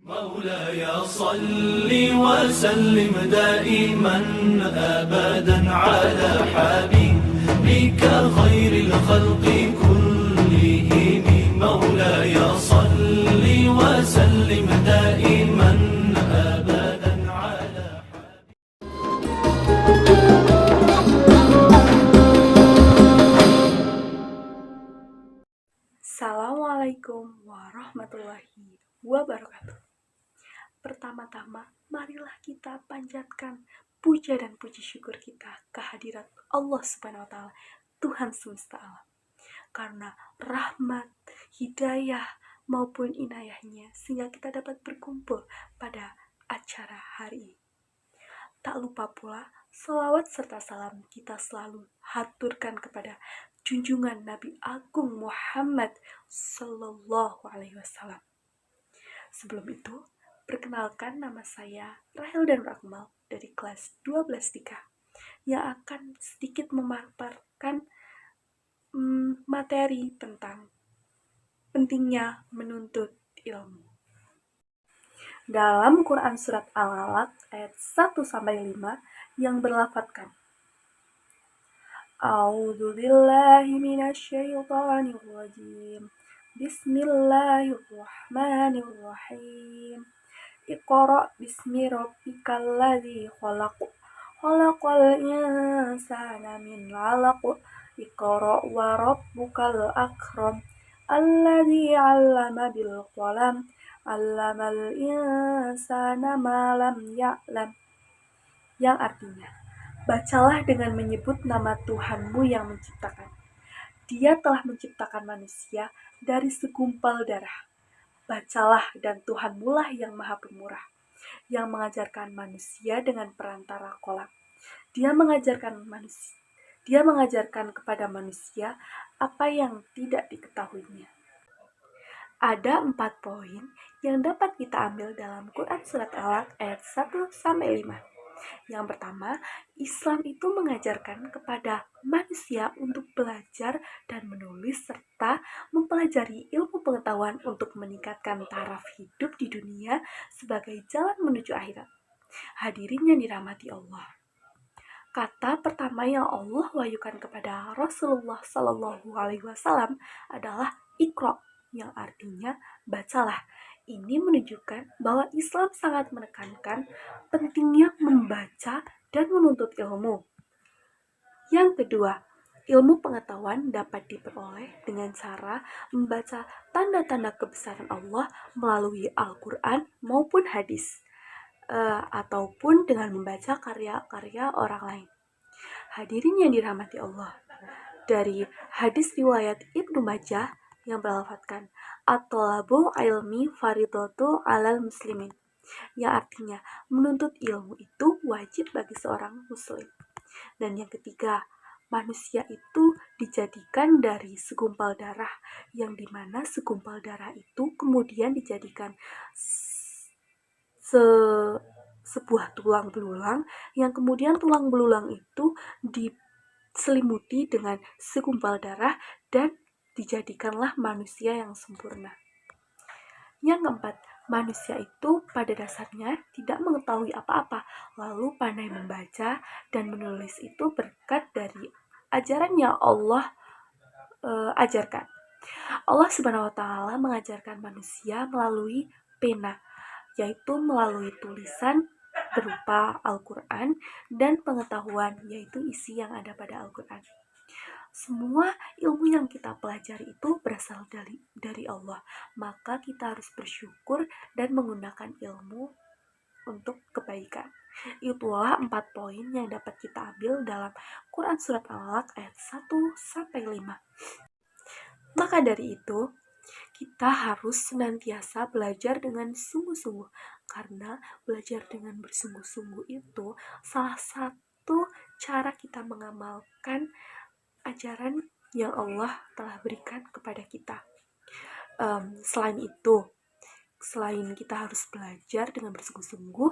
مولاي صل وسلم دائما أبدا على حبيبك خير الخلق كلهم مولاي صل وسلم دائما أبدا على Assalamualaikum warahmatullahi wabarakatuh. Pertama-tama, marilah kita panjatkan puja dan puji syukur kita kehadirat Allah Subhanahu wa Ta'ala, Tuhan semesta alam. Karena rahmat, hidayah maupun inayahnya sehingga kita dapat berkumpul pada acara hari ini. Tak lupa pula, salawat serta salam kita selalu haturkan kepada junjungan Nabi Agung Muhammad Sallallahu Alaihi Wasallam. Sebelum itu, perkenalkan nama saya Rahel dan Rakmal dari kelas 12 3 yang akan sedikit memaparkan materi tentang pentingnya menuntut ilmu. Dalam Quran Surat Al-Alaq ayat 1-5 yang berlafadzkan A'udzu billahi minasyaitonir rajim. Bismillahirrahmanirrahim. Iqra bismi rabbikal ladzi khalaq. Khalaqal insana min 'alaq. Iqra wa rabbukal akram. Alladzi 'allama bil qalam. 'Allamal insana ma lam ya'lam. Yang artinya, bacalah dengan menyebut nama Tuhanmu yang menciptakan. Dia telah menciptakan manusia dari segumpal darah. Bacalah dan Tuhanmu lah yang maha pemurah, yang mengajarkan manusia dengan perantara kolam. Dia mengajarkan kepada manusia apa yang tidak diketahuinya. Ada 4 poin yang dapat kita ambil dalam Quran Surat Al-Alaq ayat 1-5. Yang pertama, Islam itu mengajarkan kepada manusia untuk belajar dan menulis serta mempelajari ilmu pengetahuan untuk meningkatkan taraf hidup di dunia sebagai jalan menuju akhirat. Hadirin yang dirahmati Allah. Kata pertama yang Allah wahyukan kepada Rasulullah Sallallahu Alaihi Wasallam adalah Iqra, yang artinya bacalah. Ini menunjukkan bahwa Islam sangat menekankan pentingnya membaca dan menuntut ilmu. Yang kedua, ilmu pengetahuan dapat diperoleh dengan cara membaca tanda-tanda kebesaran Allah melalui Al-Quran maupun hadis, ataupun dengan membaca karya-karya orang lain. Hadirin yang dirahmati Allah, dari hadis riwayat Ibnu Majah yang berlafadzkan at-thalabu ilmi faridatu alal muslimin, yang artinya menuntut ilmu itu wajib bagi seorang muslim. Dan yang ketiga, manusia itu dijadikan dari segumpal darah, yang dimana segumpal darah itu kemudian dijadikan sebuah tulang belulang, yang kemudian tulang belulang itu diselimuti dengan segumpal darah dan dijadikanlah manusia yang sempurna. Yang keempat, manusia itu pada dasarnya tidak mengetahui apa-apa, lalu pandai membaca dan menulis itu berkat dari ajaran yang Allah ajarkan. Allah Subhanahu wa Ta'ala mengajarkan manusia melalui pena, yaitu melalui tulisan berupa Al-Quran dan pengetahuan, yaitu isi yang ada pada Al-Quran. Semua ilmu yang kita pelajari itu berasal dari Allah, maka kita harus bersyukur dan menggunakan ilmu untuk kebaikan. Itulah 4 poin yang dapat kita ambil dalam Quran Surat Al-Alaq ayat 1-5. Maka dari itu, kita harus senantiasa belajar dengan sungguh-sungguh, karena belajar dengan bersungguh-sungguh itu salah satu cara kita mengamalkan ajaran yang Allah telah berikan kepada kita. Selain itu, selain kita harus belajar dengan bersungguh-sungguh,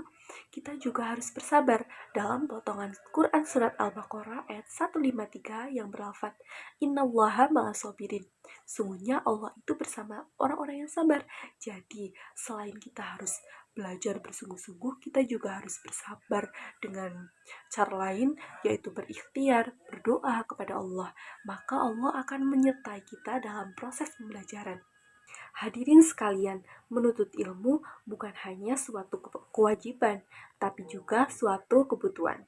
kita juga harus bersabar dalam potongan Quran Surat Al-Baqarah ayat 153 yang berlafaz Innallaha ma'asobirin. Sungguhnya Allah itu bersama orang-orang yang sabar. Jadi selain kita harus belajar bersungguh-sungguh, kita juga harus bersabar dengan cara lain, yaitu berikhtiar, berdoa kepada Allah. Maka Allah akan menyertai kita dalam proses pembelajaran. Hadirin sekalian, menuntut ilmu bukan hanya suatu kewajiban, tapi juga suatu kebutuhan.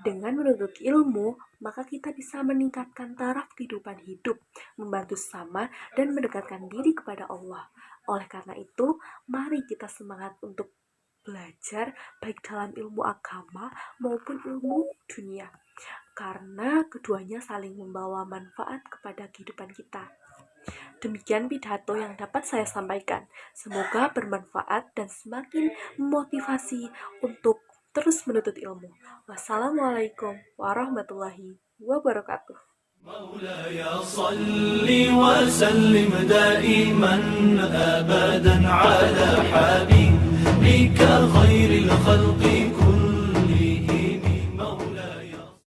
Dengan menuntut ilmu, maka kita bisa meningkatkan taraf kehidupan hidup, membantu sesama, dan mendekatkan diri kepada Allah. Oleh karena itu, mari kita semangat untuk belajar baik dalam ilmu agama maupun ilmu dunia, karena keduanya saling membawa manfaat kepada kehidupan kita. Demikian pidato yang dapat saya sampaikan. Semoga bermanfaat dan semakin memotivasi untuk terus menuntut ilmu. Wassalamualaikum warahmatullahi wabarakatuh. مولاي صل وسلم دائما أبدا على حبيبك